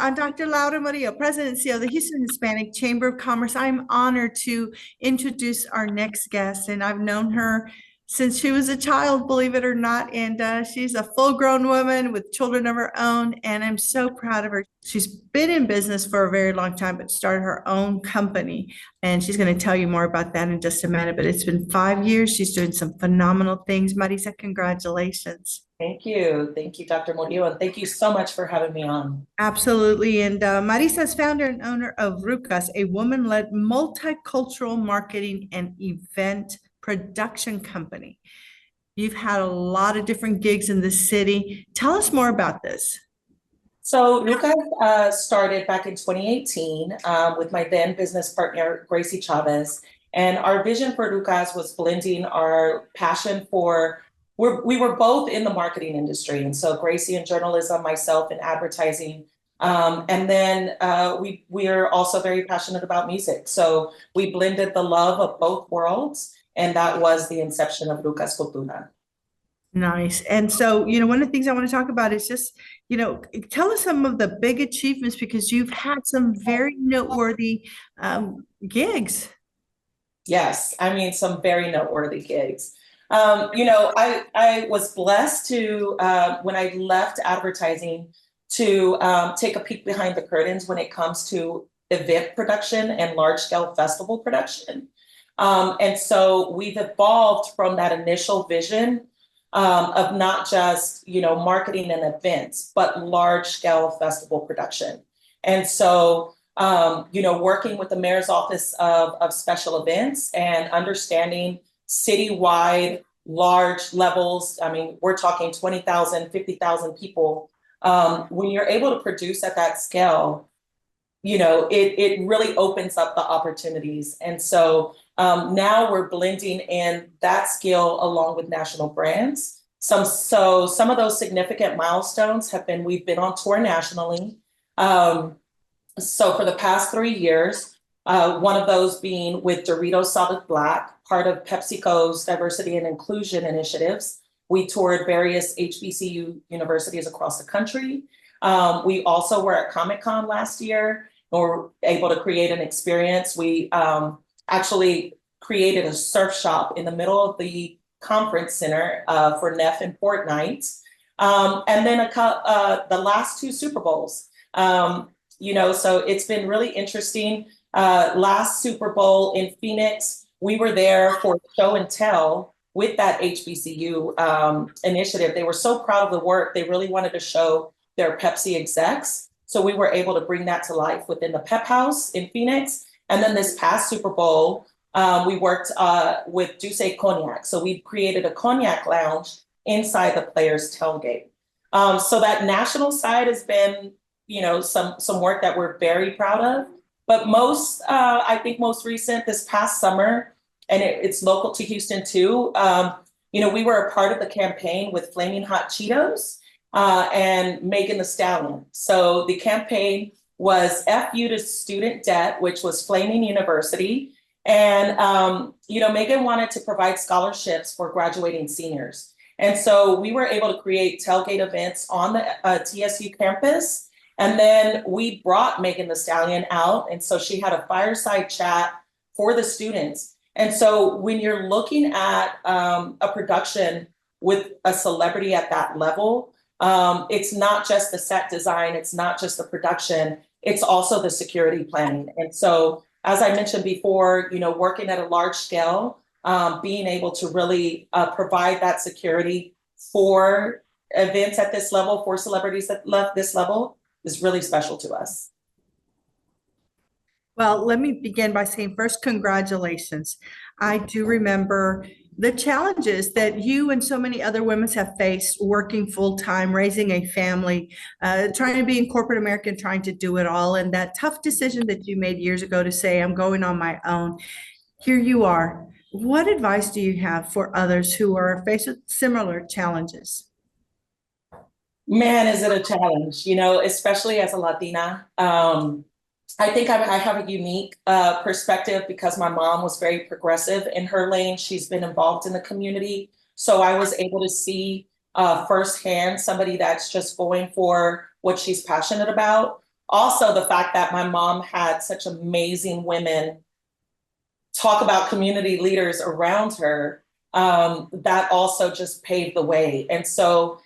I'm Dr. Laura Murillo, President and CEO of the Houston Hispanic Chamber of Commerce. I'm honored to introduce our next guest, and I've known her since she was a child, believe it or not. And she's a full-grown woman with children of her own, and I'm so proud of her. She's been in business for a very long time, but started her own company, and she's going to tell you more about that in just a minute. But it's been 5 years. She's doing some phenomenal things. Marisa, congratulations. Thank you. Thank you, Dr. Murillo, and thank you so much for having me on. Absolutely. And Marisa is founder and owner of Rucas, a woman-led multicultural marketing and event production company. You've had a lot of different gigs in the city. Tell us more about this. So Lucas started back in 2018 with my then business partner, Gracie Chavez. And our vision for Lucas was blending our passion for, we were both in the marketing industry. And so Gracie in journalism, myself in advertising. And then we are also very passionate about music. So we blended the love of both worlds. And that was the inception of Lucas Cultura. Nice. And so, one of the things I want to talk about is just, tell us some of the big achievements because you've had some very noteworthy gigs. Yes, I mean, some very noteworthy gigs. I was blessed to, when I left advertising, to take a peek behind the curtains when it comes to event production and large scale festival production. And so we've evolved from that initial vision of not just, marketing and events, but large scale festival production. And so, working with the mayor's office of special events and understanding citywide large levels. I mean, we're talking 20,000, 50,000 people. When you're able to produce at that scale, it really opens up the opportunities. And so now we're blending in that skill along with national brands. Some of those significant milestones have been, we've been on tour nationally. So for the past 3 years, one of those being with Doritos Solid Black, part of PepsiCo's diversity and inclusion initiatives. We toured various HBCU universities across the country. We also were at Comic-Con last year. We were able to create an experience. We actually created a surf shop in the middle of the conference center for Neff and Fortnite. And then the last 2 Super Bowls. So it's been really interesting. Last Super Bowl in Phoenix, we were there for show and tell with that HBCU initiative. They were so proud of the work. They really wanted to show their Pepsi execs. So we were able to bring that to life within the Pep House in Phoenix. And then this past Super Bowl, we worked with Douce Cognac. So we created a cognac lounge inside the players' tailgate. So that national side has been, some work that we're very proud of. But I think most recent this past summer, and it's local to Houston too, we were a part of the campaign with Flaming Hot Cheetos and Megan Thee Stallion. So the campaign was FU to student debt, which was Flaming University. And, Megan wanted to provide scholarships for graduating seniors. And so we were able to create tailgate events on the TSU campus. And then we brought Megan Thee Stallion out. And so she had a fireside chat for the students. And so when you're looking at a production with a celebrity at that level, it's not just the set design, it's not just the production, it's also the security planning. And so, as I mentioned before, working at a large scale, being able to really provide that security for events at this level, for celebrities at this level, is really special to us. Well, let me begin by saying first, congratulations. I do remember the challenges that you and so many other women have faced working full time, raising a family, trying to be in corporate America and trying to do it all. And that tough decision that you made years ago to say, I'm going on my own. Here you are. What advice do you have for others who are faced with similar challenges? Man, is it a challenge, especially as a Latina. I think I have a unique perspective because my mom was very progressive in her lane. She's been involved in the community. So I was able to see firsthand somebody that's just going for what she's passionate about. also the fact that my mom had such amazing women talk about community leaders around her, that also just paved the way. And so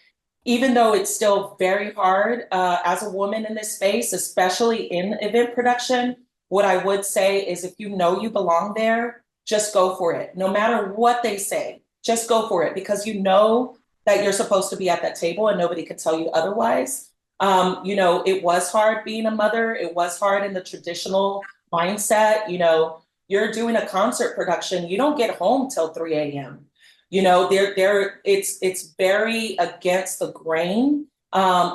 even though it's still very hard as a woman in this space, especially in event production, what I would say is if you know you belong there, just go for it. No matter what they say, just go for it, because you know that you're supposed to be at that table and nobody can tell you otherwise. It was hard being a mother. It was hard in the traditional mindset. You're doing a concert production, you don't get home till 3 a.m. It's very against the grain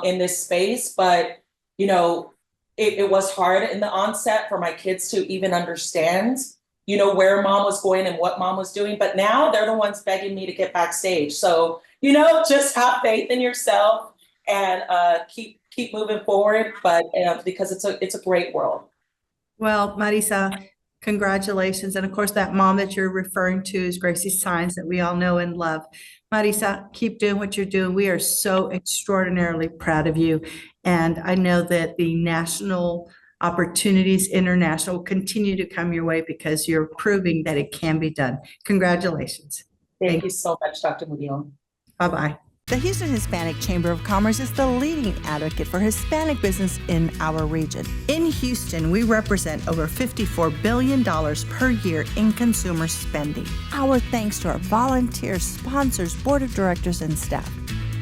in this space, but it was hard in the onset for my kids to even understand, where mom was going and what mom was doing. But now they're the ones begging me to get backstage. So, just have faith in yourself and keep moving forward. But because it's a great world. Well, Marisa, congratulations. And of course, that mom that you're referring to is Gracie Signs that we all know and love. Marisa, keep doing what you're doing. We are so extraordinarily proud of you. And I know that the national opportunities, international, will continue to come your way because you're proving that it can be done. Congratulations. Thank you so much, Dr. Murillo. Bye-bye. The Houston Hispanic Chamber of Commerce is the leading advocate for Hispanic business in our region. In Houston, we represent over $54 billion per year in consumer spending. Our thanks to our volunteers, sponsors, board of directors, and staff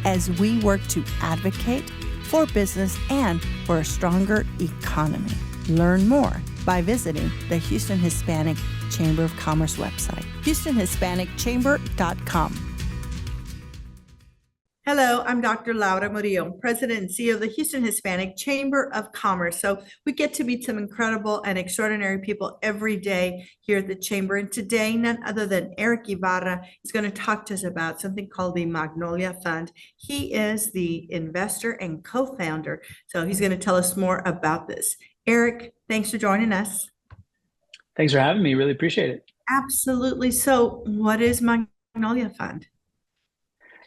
as we work to advocate for business and for a stronger economy. Learn more by visiting the Houston Hispanic Chamber of Commerce website, HoustonHispanicChamber.com. Hello, I'm Dr. Laura Murillo, President and CEO of the Houston Hispanic Chamber of Commerce. So we get to meet some incredible and extraordinary people every day here at the Chamber. And today, none other than Eric Ibarra is going to talk to us about something called the Magnolia Fund. He is the investor and co-founder. So he's going to tell us more about this. Eric, thanks for joining us. Thanks for having me. Really appreciate it. Absolutely. So what is Magnolia Fund?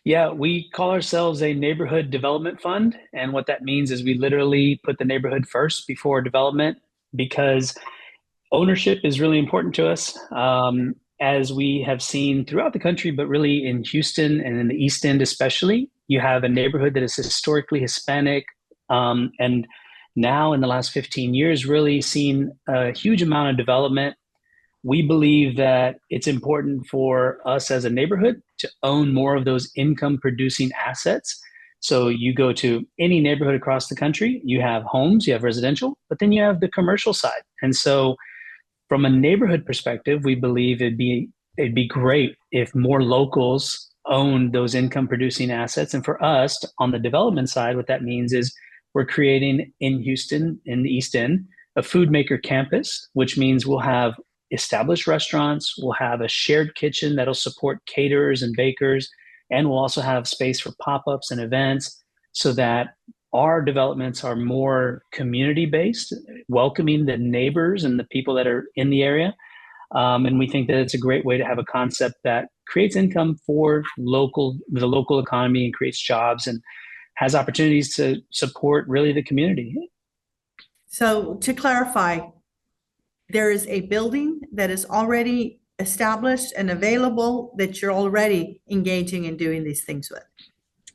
Yeah, we call ourselves a neighborhood development fund. And what that means is we literally put the neighborhood first before development, because ownership is really important to us. As we have seen throughout the country, but really in Houston and in the East End especially, you have a neighborhood that is historically Hispanic, and now in the last 15 years really seen a huge amount of development. We believe that it's important for us as a neighborhood to own more of those income producing assets. So you go to any neighborhood across the country, you have homes, you have residential, but then you have the commercial side. And so from a neighborhood perspective, we believe it'd be great if more locals own those income producing assets. And for us on the development side, what that means is we're creating in Houston, in the East End, a food maker campus, which means we'll have established restaurants, we'll have a shared kitchen that'll support caterers and bakers, and we'll also have space for pop-ups and events so that our developments are more community-based, welcoming the neighbors and the people that are in the area. And we think that it's a great way to have a concept that creates income for the local economy and creates jobs and has opportunities to support really the community. So to clarify, there is a building that is already established and available that you're already engaging in doing these things with.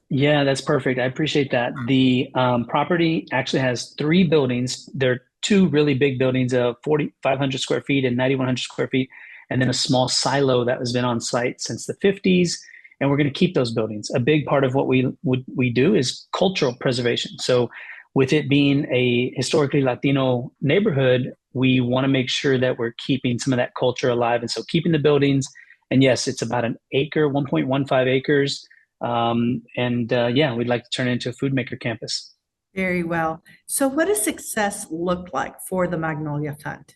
Yeah, that's perfect. I appreciate that. The property actually has 3 buildings. There are 2 really big buildings of 4,500 square feet and 9,100 square feet, and then a small silo that has been on site since the 50s. And we're going to keep those buildings. A big part of what we do is cultural preservation. So with it being a historically Latino neighborhood, we want to make sure that we're keeping some of that culture alive. And so keeping the buildings, and yes, it's about an acre, 1.15 acres. Yeah, we'd like to turn it into a food maker campus. Very well. So what does success look like for the Magnolia Fund?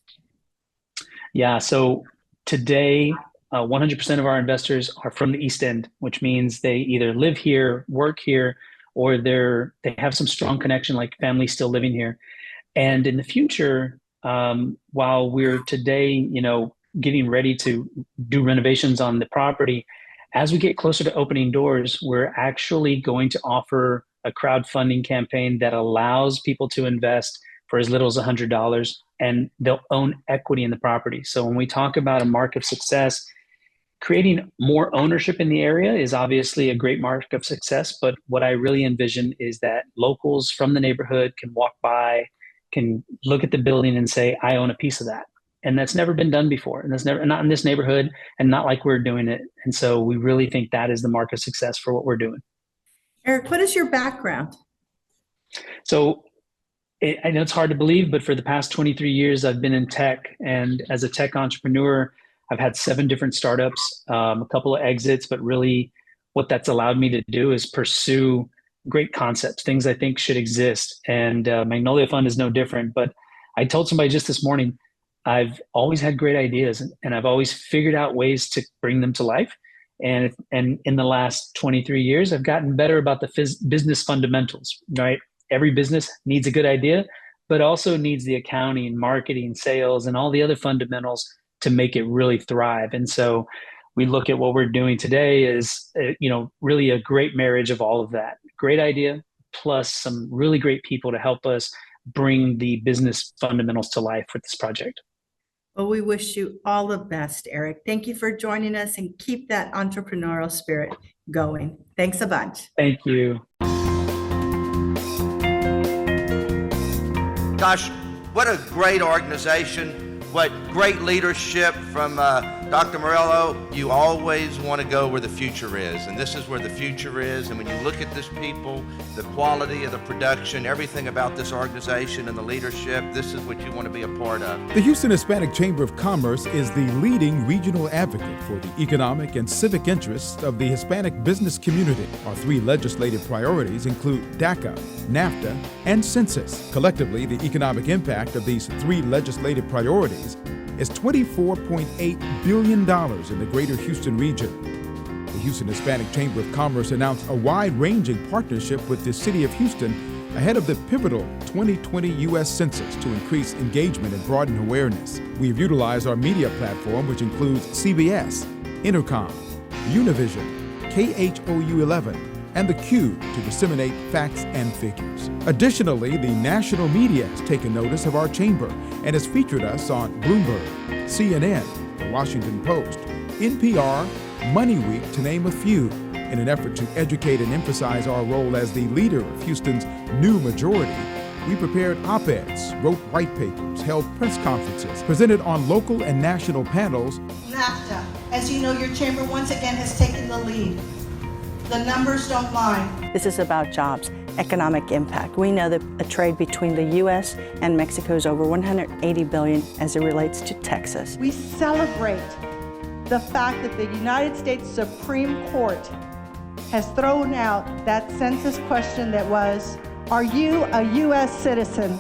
Yeah, so today, 100% of our investors are from the East End, which means they either live here, work here, or they have some strong connection, like family still living here. And in the future, while we're today, getting ready to do renovations on the property, as we get closer to opening doors, we're actually going to offer a crowdfunding campaign that allows people to invest for as little as $100, and they'll own equity in the property. So when we talk about a mark of success, creating more ownership in the area is obviously a great mark of success. But what I really envision is that locals from the neighborhood can walk by, can look at the building and say, I own a piece of that. And that's never been done before. And that's never, not in this neighborhood, and not like we're doing it. And so we really think that is the mark of success for what we're doing. Eric, what is your background? So I know it's hard to believe, but for the past 23 years, I've been in tech. And as a tech entrepreneur, I've had 7 different startups, a couple of exits, but really what that's allowed me to do is pursue great concepts, things I think should exist. And Magnolia Fund is no different. But I told somebody just this morning, I've always had great ideas, and I've always figured out ways to bring them to life. And in the last 23 years, I've gotten better about the business fundamentals, right? Every business needs a good idea, but also needs the accounting, marketing, sales, and all the other fundamentals to make it really thrive. And so we look at what we're doing today is, really a great marriage of all of that. Great idea, plus some really great people to help us bring the business fundamentals to life with this project. Well, we wish you all the best, Eric. Thank you for joining us, and keep that entrepreneurial spirit going. Thanks a bunch. Thank you. Gosh, what a great organization, what great leadership from Dr. Murillo. You always want to go where the future is, and this is where the future is. And when you look at this people, the quality of the production, everything about this organization and the leadership, this is what you want to be a part of. The Houston Hispanic Chamber of Commerce is the leading regional advocate for the economic and civic interests of the Hispanic business community. Our 3 legislative priorities include DACA, NAFTA, and census. Collectively, the economic impact of these 3 legislative priorities is $24.8 billion in the greater Houston region. The Houston Hispanic Chamber of Commerce announced a wide-ranging partnership with the City of Houston ahead of the pivotal 2020 U.S. Census to increase engagement and broaden awareness. We've utilized our media platform, which includes CBS, Intercom, Univision, KHOU 11, and the Q to disseminate facts and figures. Additionally, the national media has taken notice of our chamber and has featured us on Bloomberg, CNN, The Washington Post, NPR, Money Week, to name a few, in an effort to educate and emphasize our role as the leader of Houston's new majority. We prepared op-eds, wrote white papers, held press conferences, presented on local and national panels. NAFTA, as you know, your chamber once again has taken the lead. The numbers don't lie. This is about jobs, economic impact. We know that a trade between the U.S. and Mexico is over $180 billion as it relates to Texas. We celebrate the fact that the United States Supreme Court has thrown out that census question that was, are you a U.S. citizen?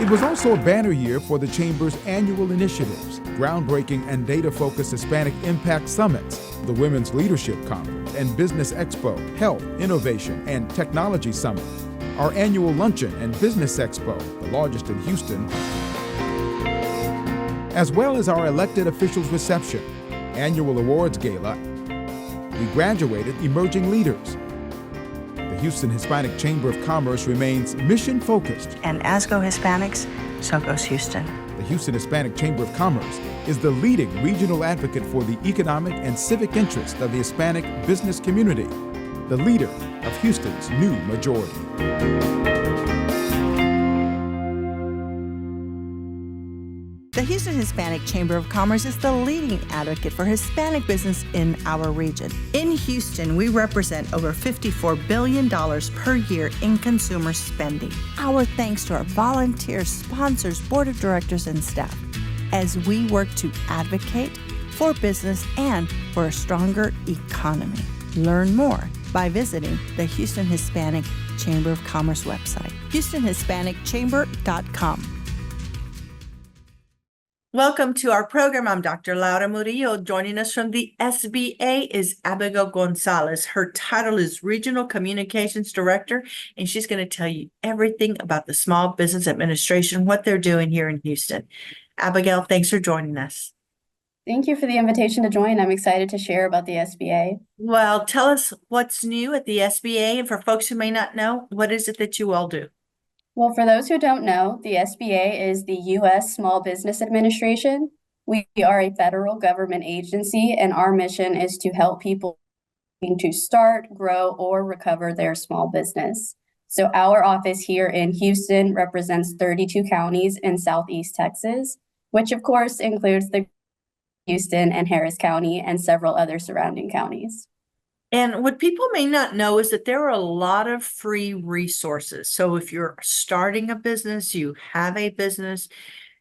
It was also a banner year for the Chamber's annual initiatives, groundbreaking and data-focused Hispanic Impact Summits, the Women's Leadership Conference and Business Expo, Health, Innovation, and Technology Summit, our annual Luncheon and Business Expo, the largest in Houston, as well as our elected officials reception, annual awards gala. We graduated emerging leaders. The Houston Hispanic Chamber of Commerce remains mission-focused. And as go Hispanics, so goes Houston. The Houston Hispanic Chamber of Commerce is the leading regional advocate for the economic and civic interests of the Hispanic business community, the leader of Houston's new majority. The Houston Hispanic Chamber of Commerce is the leading advocate for Hispanic business in our region. In Houston, we represent over $54 billion per year in consumer spending. Our thanks to our volunteers, sponsors, board of directors, and staff as we work to advocate for business and for a stronger economy. Learn more by visiting the Houston Hispanic Chamber of Commerce website, HoustonHispanicChamber.com. Welcome to our program. I'm Dr. Laura Murillo. Joining us from the SBA is Abigail Gonzalez. Her title is Regional Communications Director, and she's going to tell you everything about the Small Business Administration, what they're doing here in Houston. Abigail, thanks for joining us. Thank you for the invitation to join. I'm excited to share about the SBA. Well, tell us what's new at the SBA, and for folks who may not know, what is it that you all do? Well, for those who don't know, the SBA is the U.S. Small Business Administration. We are a federal government agency, and our mission is to help people to start, grow, or recover their small business. So our office here in Houston represents 32 counties in Southeast Texas, which of course includes the Houston and Harris County and several other surrounding counties. And what people may not know is that there are a lot of free resources. So if you're starting a business, you have a business,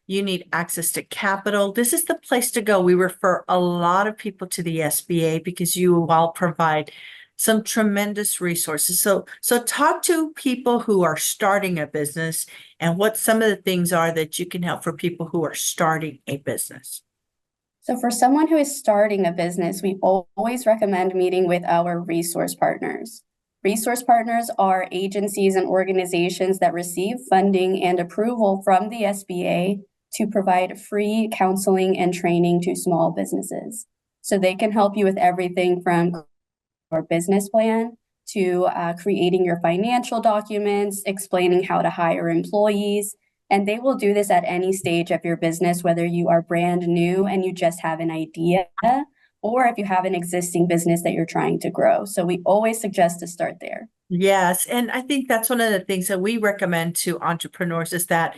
you need access to capital, this is the place to go. We refer a lot of people to the SBA because you all provide some tremendous resources. So talk to people who are starting a business and what some of the things are that you can help for people who are starting a business. So for someone who is starting a business, we always recommend meeting with our resource partners. Resource partners are agencies and organizations that receive funding and approval from the SBA to provide free counseling and training to small businesses. So they can help you with everything from your business plan to creating your financial documents, explaining how to hire employees. And they will do this at any stage of your business, whether you are brand new and you just have an idea, or if you have an existing business that you're trying to grow. So we always suggest to start there. Yes. And I think that's one of the things that we recommend to entrepreneurs is that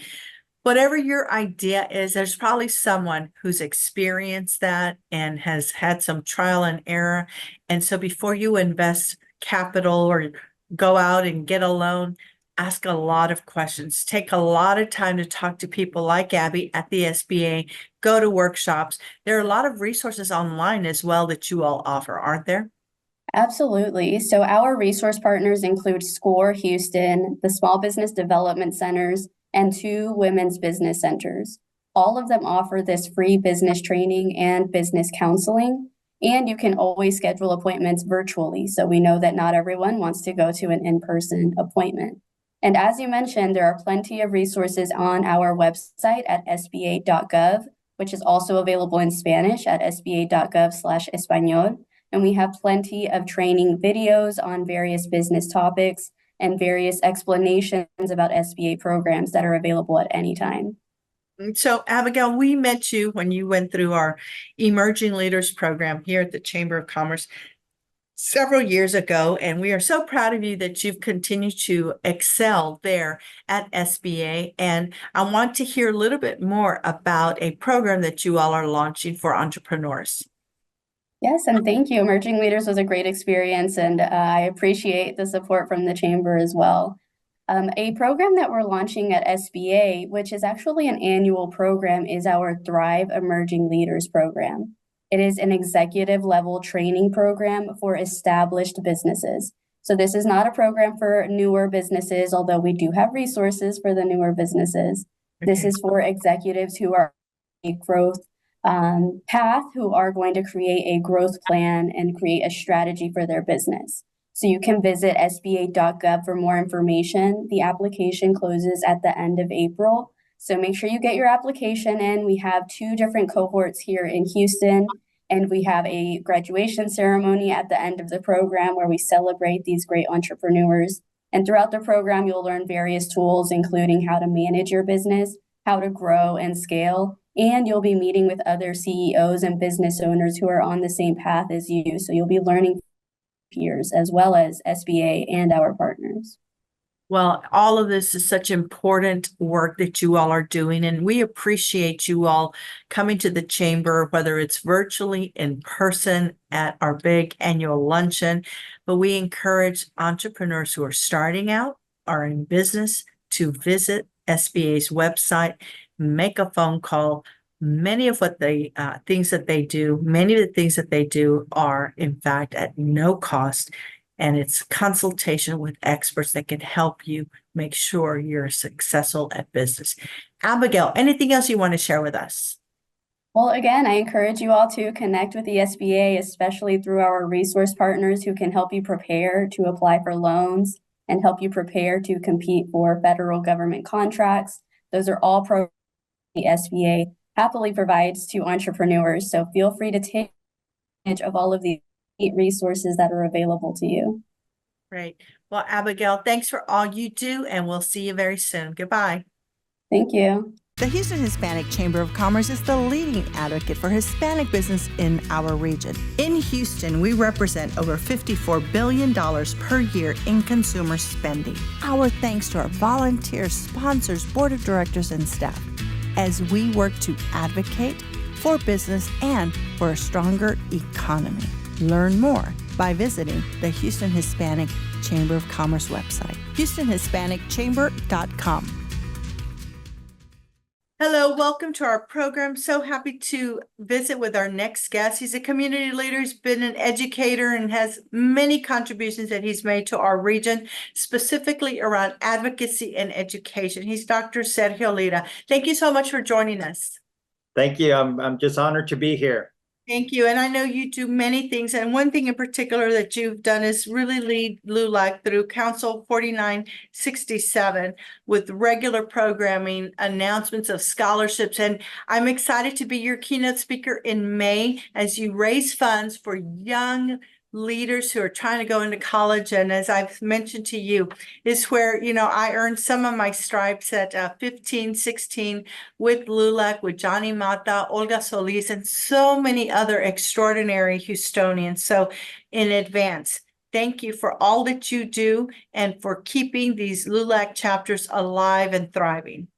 whatever your idea is, there's probably someone who's experienced that and has had some trial and error. And so before you invest capital or go out and get a loan, ask a lot of questions, take a lot of time to talk to people like Abby at the SBA, go to workshops. There are a lot of resources online as well that you all offer, aren't there? Absolutely. So our resource partners include SCORE Houston, the Small Business Development Centers, and 2 women's business centers. All of them offer this free business training and business counseling, and you can always schedule appointments virtually. So we know that not everyone wants to go to an in-person appointment. And as you mentioned, there are plenty of resources on our website at sba.gov, which is also available in Spanish at sba.gov/español. And we have plenty of training videos on various business topics and various explanations about SBA programs that are available at any time. So, Abigail, we met you when you went through our Emerging Leaders program here at the Chamber of Commerce several years ago, and we are so proud of you that you've continued to excel there at SBA. And I want to hear a little bit more about a program that you all are launching for entrepreneurs. Yes, and thank you. Emerging Leaders was a great experience, and I appreciate the support from the Chamber as well. A program that we're launching at SBA, which is actually an annual program, is our Thrive Emerging Leaders program. It is an executive level training program for established businesses. So this is not a program for newer businesses, although we do have resources for the newer businesses. This is for executives who are a growth path, who are going to create a growth plan and create a strategy for their business. So you can visit sba.gov for more information. The application closes at the end of April. So make sure you get your application in. We have 2 different cohorts here in Houston, and we have a graduation ceremony at the end of the program where we celebrate these great entrepreneurs. And throughout the program, you'll learn various tools, including how to manage your business, how to grow and scale, and you'll be meeting with other CEOs and business owners who are on the same path as you. So you'll be learning peers as well as SBA and our partners. Well, all of this is such important work that you all are doing, and we appreciate you all coming to the Chamber, whether it's virtually, in person, at our big annual luncheon. But we encourage entrepreneurs who are starting out, are in business, to visit SBA's website, make a phone call. Many of what they things that they do are, in fact, at no cost. And it's consultation with experts that can help you make sure you're successful at business. Abigail, anything else you want to share with us? Well, again, I encourage you all to connect with the SBA, especially through our resource partners who can help you prepare to apply for loans and help you prepare to compete for federal government contracts. Those are all programs the SBA happily provides to entrepreneurs. So feel free to take advantage of all of the resources that are available to you. Great. Well, Abigail, thanks for all you do, and we'll see you very soon. Goodbye. Thank you. The Houston Hispanic Chamber of Commerce is the leading advocate for Hispanic business in our region. In Houston, we represent over $54 billion per year in consumer spending. Our thanks to our volunteers, sponsors, board of directors, and staff as we work to advocate for business and for a stronger economy. Learn more by visiting the Houston Hispanic Chamber of Commerce website, HoustonHispanicChamber.com. Hello, welcome to our program. So happy to visit with our next guest. He's a community leader, he's been an educator, and has many contributions that he's made to our region, specifically around advocacy and education. He's Dr. Sergio Lira. Thank you so much for joining us. Thank you. I'm just honored to be here. Thank you. And I know you do many things. And one thing in particular that you've done is really lead LULAC through Council 4967 with regular programming, announcements of scholarships. And I'm excited to be your keynote speaker in May as you raise funds for young leaders who are trying to go into college. And as I've mentioned to you, is where, I earned some of my stripes at 15, 16 with LULAC, with Johnny Mata, Olga Solis, and so many other extraordinary Houstonians. So in advance, thank you for all that you do and for keeping these LULAC chapters alive and thriving.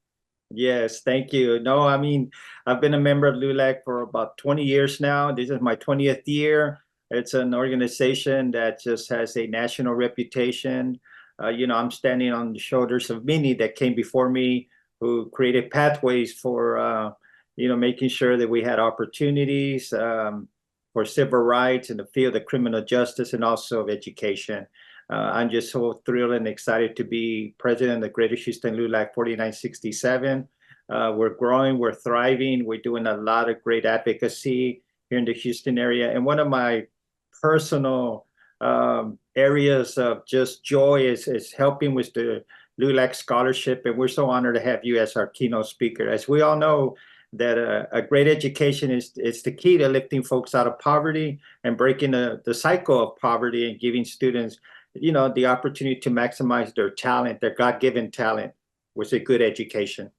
Yes, thank you. No, I mean, I've been a member of LULAC for about 20 years now. This is my 20th year. It's an organization that just has a national reputation. I'm standing on the shoulders of many that came before me who created pathways for, making sure that we had opportunities for civil rights in the field of criminal justice and also of education. I'm just so thrilled and excited to be president of the Greater Houston LULAC 4967. We're growing, we're thriving, we're doing a lot of great advocacy here in the Houston area. And one of my personal areas of just joy is helping with the LULAC scholarship. And we're so honored to have you as our keynote speaker. As we all know, that a great education is the key to lifting folks out of poverty and breaking the cycle of poverty and giving students, the opportunity to maximize their talent, their God-given talent with a good education.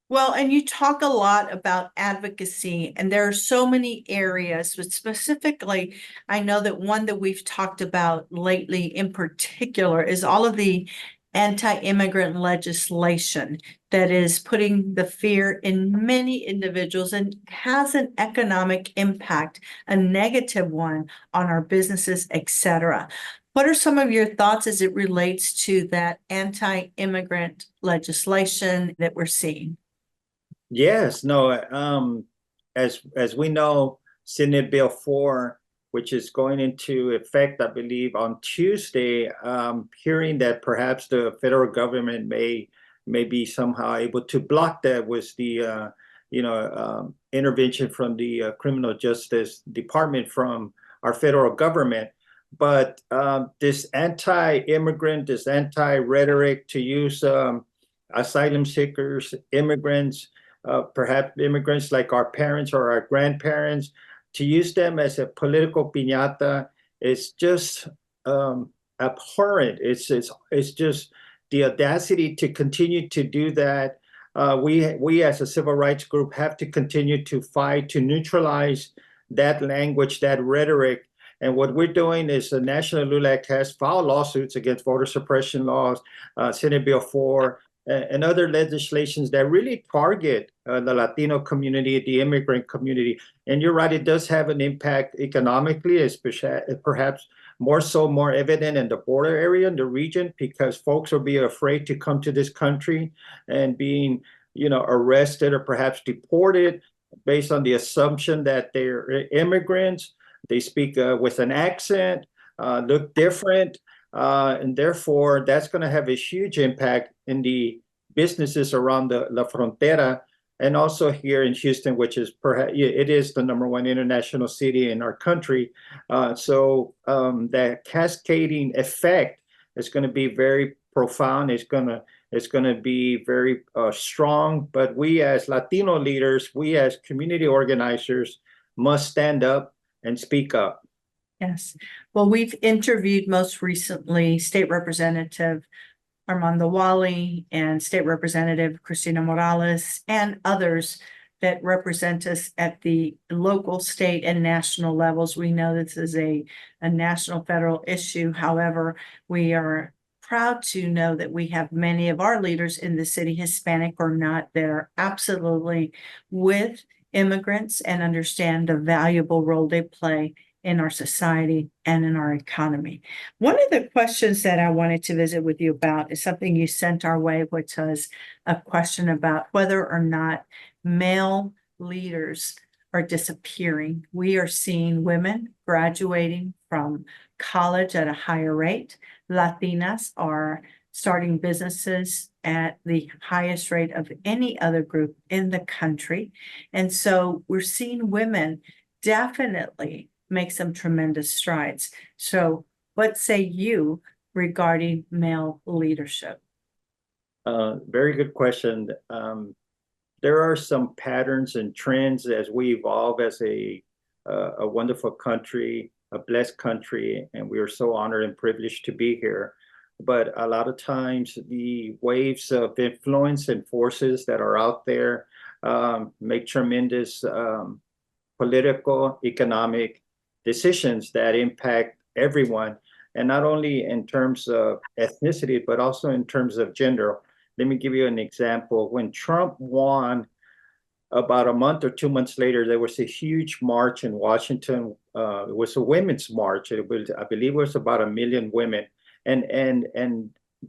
Well, and you talk a lot about advocacy, and there are so many areas, but specifically, I know that one that we've talked about lately in particular is all of the anti-immigrant legislation that is putting the fear in many individuals and has an economic impact, a negative one on our businesses, etc. What are some of your thoughts as it relates to that anti-immigrant legislation that we're seeing? Yes, no, as we know, Senate Bill 4, which is going into effect, I believe, on Tuesday, hearing that perhaps the federal government may be somehow able to block that with the intervention from the Criminal Justice Department from our federal government. But this anti-immigrant, this anti-rhetoric to use asylum seekers, immigrants, perhaps immigrants like our parents or our grandparents, to use them as a political piñata is just abhorrent. It's just the audacity to continue to do that. We as a civil rights group have to continue to fight to neutralize that language, that rhetoric. And what we're doing is the National LULAC has filed lawsuits against voter suppression laws, Senate Bill 4, and other legislations that really target the Latino community, the immigrant community. And you're right, it does have an impact economically, especially perhaps more evident in the border area, in the region, because folks will be afraid to come to this country and being, arrested or perhaps deported based on the assumption that they're immigrants. They speak with an accent, look different. And therefore, that's going to have a huge impact in the businesses around the La Frontera and also here in Houston, which is perhaps it is the #1 international city in our country. So that cascading effect is going to be very profound. It's going to be very strong. But we as Latino leaders, we as community organizers must stand up and speak up. Yes. Well, we've interviewed most recently State Representative Armando Wally and State Representative Cristina Morales and others that represent us at the local, state, and national levels. We know this is a national federal issue. However, we are proud to know that we have many of our leaders in the city, Hispanic or not, that are absolutely with immigrants and understand the valuable role they play in our society and in our economy. One of the questions that I wanted to visit with you about is something you sent our way, which was a question about whether or not male leaders are disappearing. We are seeing women graduating from college at a higher rate. Latinas are starting businesses at the highest rate of any other group in the country. And so we're seeing women definitely make some tremendous strides. So what say you regarding male leadership? Very good question. There are some patterns and trends as we evolve as a wonderful country, a blessed country, and we are so honored and privileged to be here. But a lot of times the waves of influence and forces that are out there make tremendous political, economic decisions that impact everyone, and not only in terms of ethnicity, but also in terms of gender. Let me give you an example. When Trump won, about a month or 2 months later, there was a huge march in Washington. It was a women's march. It was, I believe it was about 1 million women. And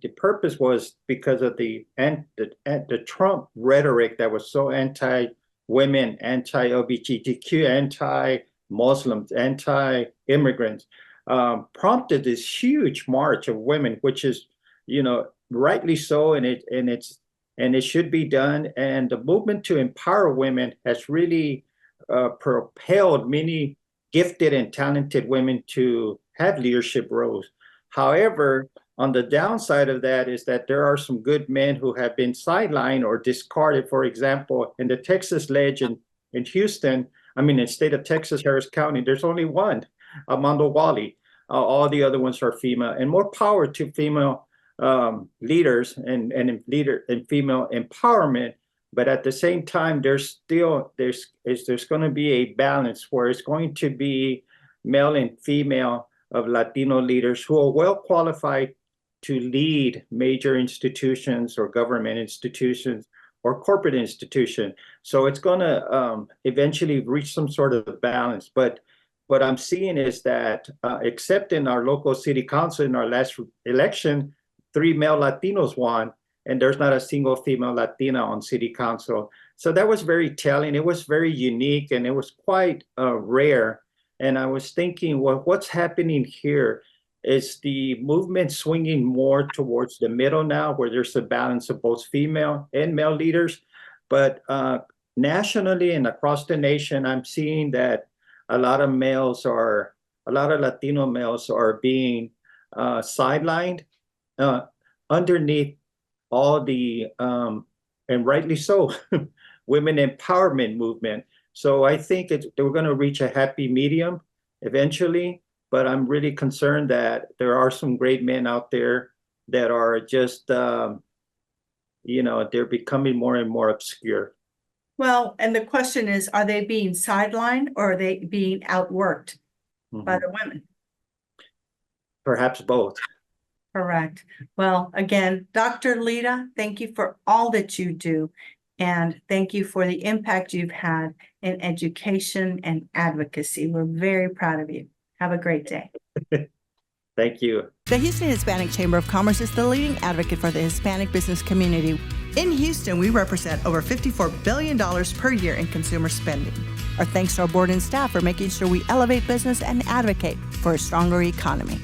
the purpose was because of the Trump rhetoric that was so anti-women, anti-LGBTQ, anti-Muslims, anti-immigrants, prompted this huge march of women, which is, rightly so, and it should be done. And the movement to empower women has really propelled many gifted and talented women to have leadership roles. However, on the downside of that is that there are some good men who have been sidelined or discarded. For example, in the Texas Legend in Houston, in the state of Texas, Harris County, there's only one, Armando Wally. All the other ones are female, and more power to female leaders and female empowerment. But at the same time, there's going to be a balance where it's going to be male and female of Latino leaders who are well qualified to lead major institutions or government institutions or corporate institutions. So it's going to eventually reach some sort of balance. But what I'm seeing is that except in our local city council in our last election, 3 male Latinos won, and there's not a single female Latina on city council. So that was very telling. It was very unique, and it was quite rare. And I was thinking, well, what's happening here? Is the movement swinging more towards the middle now, where there's a balance of both female and male leaders? But nationally and across the nation, I'm seeing that a lot of Latino males are being sidelined underneath all the, and rightly so, women empowerment movement. So I think we're going to reach a happy medium eventually, but I'm really concerned that there are some great men out there that are just, they're becoming more and more obscure. Well, and the question is, are they being sidelined or are they being outworked by the women? Perhaps both. Correct. Well, again, Dr. Lita, thank you for all that you do. And thank you for the impact you've had in education and advocacy. We're very proud of you. Have a great day. Thank you. The Houston Hispanic Chamber of Commerce is the leading advocate for the Hispanic business community. In Houston, we represent over $54 billion per year in consumer spending. Our thanks to our board and staff for making sure we elevate business and advocate for a stronger economy.